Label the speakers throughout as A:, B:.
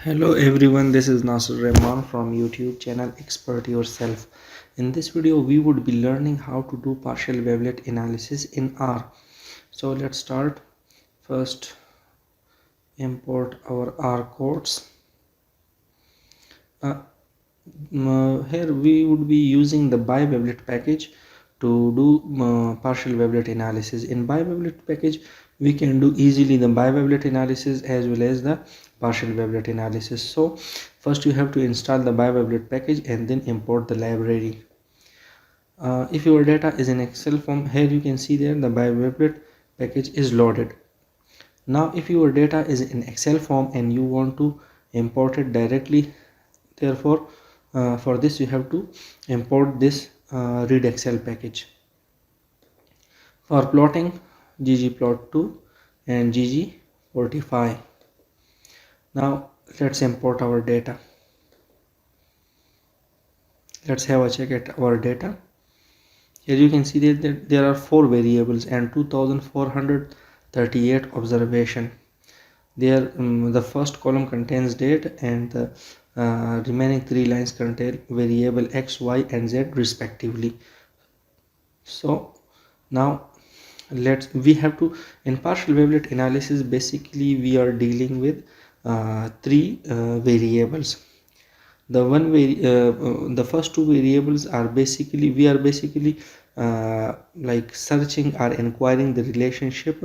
A: Hello everyone, this is Nasir Rahman from YouTube channel Expert Yourself. In this video, we would be learning how to do partial wavelet analysis in R. So let's start. First, import our R codes. Here we would be using the Biwavelet package to do partial wavelet analysis. In Biwavelet package, we can do easily the biwavelet analysis as well as the partial wavelet analysis. So first you have to install the biwavelet package and then import the library. If your data is in Excel form, here you can see there the biwavelet package is loaded. Now if your data is in Excel form and you want to import it directly, therefore for this you have to import this read Excel package. For plotting, ggplot2 and gg45. Now let's import our data. Let's have a check at our data. Here you can see that there are 4 variables and 2438 observation. There the first column contains date and the remaining 3 lines contain variable x, y and z respectively. So now we have to, in partial wavelet analysis, basically we are dealing with 3 variables. The first 2 variables are basically, we are basically like searching or inquiring the relationship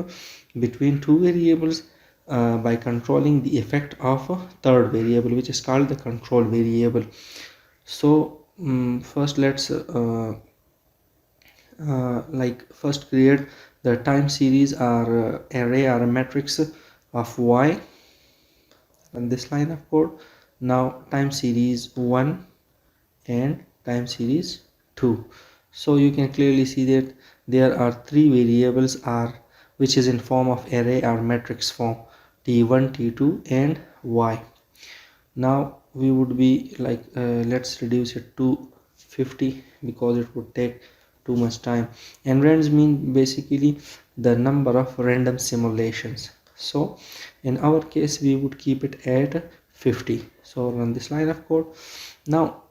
A: between 2 variables by controlling the effect of a third variable, which is called the control variable. So first let's first create the time series or array or a matrix of y on this line of code. Now time series 1 and time series 2. So you can clearly see that there are 3 variables r which is in form of array or matrix form, t1, t2 and y. Now we would be like let's reduce it to 50 because it would take too much time, and rands mean basically the number of random simulations. So in our case we would keep it at 50. So run this line of code. Now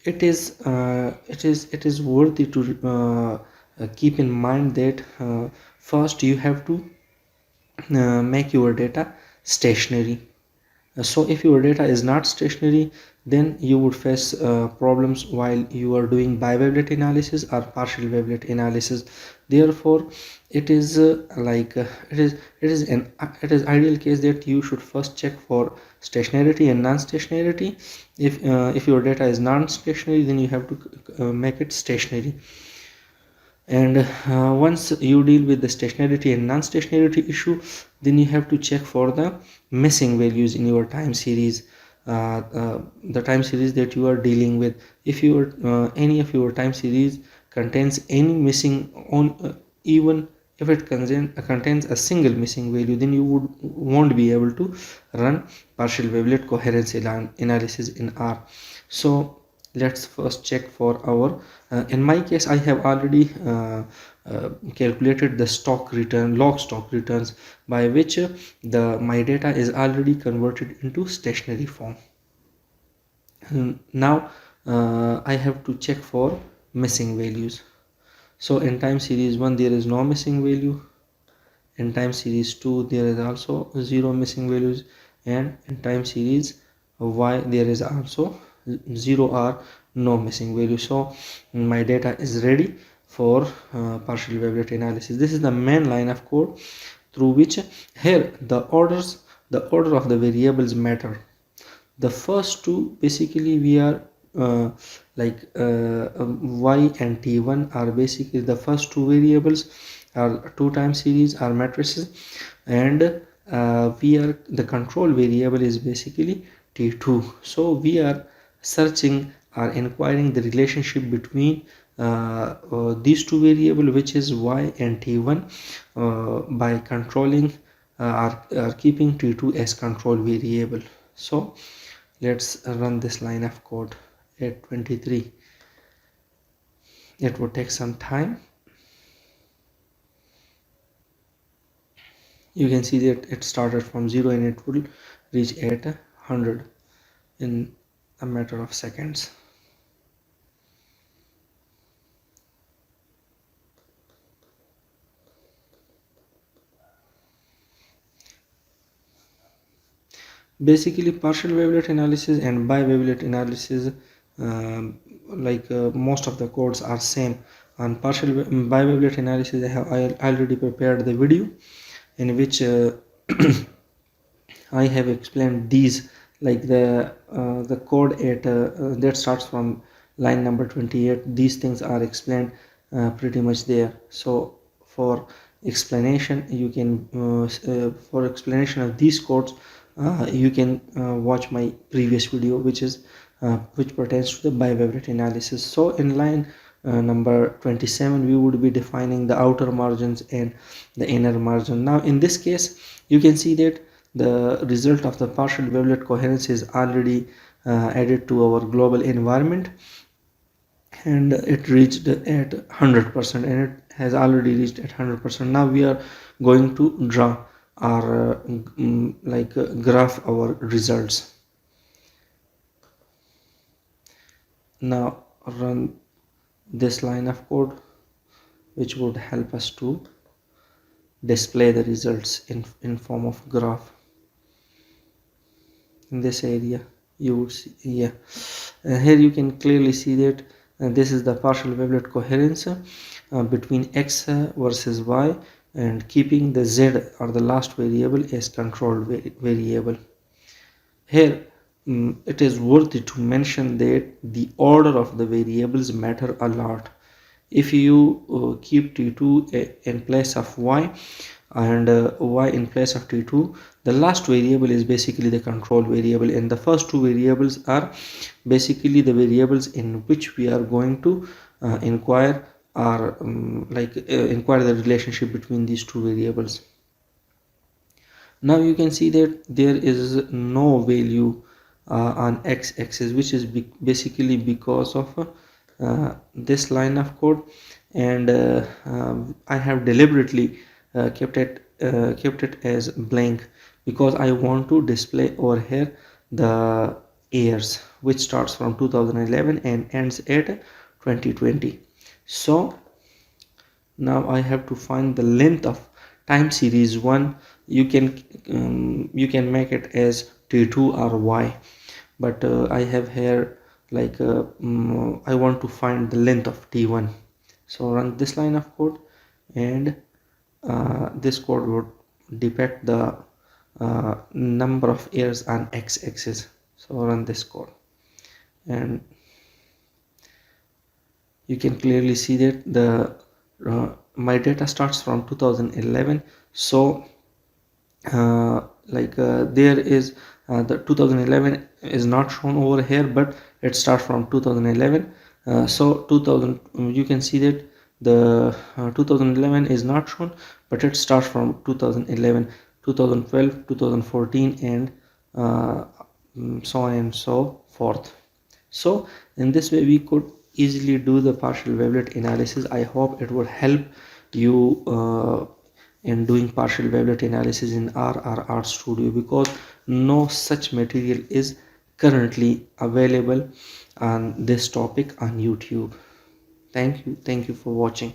A: it is worthy to keep in mind that first you have to make your data stationary. So if your data is not stationary, then you would face problems while you are doing biwavelet analysis or partial wavelet analysis. Therefore it is it is ideal case that you should first check for stationarity and non-stationarity. If your data is non-stationary, then you have to make it stationary. And once you deal with the stationarity and non-stationarity issue, then you have to check for the missing values in your time series, the time series that you are dealing with. If your any of your time series contains any missing even if it contains a single missing value, then you won't be able to run partial wavelet coherence analysis in R. So let's first check for our in my case I have already calculated the stock return, log stock returns, by which my data is already converted into stationary form. Now I have to check for missing values. So in time series 1 there is no missing value, in time series 2 there is also 0 missing values, and in time series y there is also 0 or no missing value. So my data is ready for partial wavelet analysis. This is the main line of code through which here the order of the variables matter. The first two basically we are y and t1 are basically the first 2 variables are 2 time series are matrices, and the control variable is basically t2. So we are searching or inquiring the relationship between these 2 variables, which is y and t1, by controlling or keeping t2 as control variable. So let's run this line of code at 23. It would take some time. You can see that it started from 0 and it will reach at 100 in a matter of seconds. Basically, partial wavelet analysis and biwavelet analysis, most of the codes are same. On biwavelet analysis, I already prepared the video in which I have explained these, like the code at that starts from line number 28. These things are explained pretty much there. So for explanation, you can for explanation of these codes, you can watch my previous video, which pertains to the biwavelet analysis. So in line number 27, we would be defining the outer margins and the inner margin. Now in this case, you can see that the result of the partial wavelet coherence is already added to our global environment, and it reached at 100%, and it has already reached at 100%. Now we are going to draw or graph our results. Now run this line of code, which would help us to display the results in form of graph. In this area you would see, yeah, here you can clearly see that this is the partial wavelet coherence between x versus y, and keeping the z or the last variable as control variable. Here it is worthy to mention that the order of the variables matter a lot. If you keep t2 in place of y and y in place of t2, the last variable is basically the control variable, and the first two variables are basically the variables in which we are going to inquire or inquire the relationship between these two variables. Now you can see that there is no value on x-axis, which is basically because of this line of code, and I have deliberately kept it as blank because I want to display over here the years, which starts from 2011 and ends at 2020. So now I have to find the length of time series 1. You can make it as t2 or y, but I have here I want to find the length of t1. So run this line of code, and this code would depict the number of years on x-axis. So run this code, and you can clearly see that the my data starts from 2011. So there is the 2011 is not shown over here, but it starts from 2011. So 2000, you can see that the 2011 is not shown, but it starts from 2011, 2012, 2014, and so on and so forth. So in this way we could easily do the partial wavelet analysis. I hope it would help you in doing partial wavelet analysis in R or RStudio, because no such material is currently available on this topic on YouTube. Thank you for watching.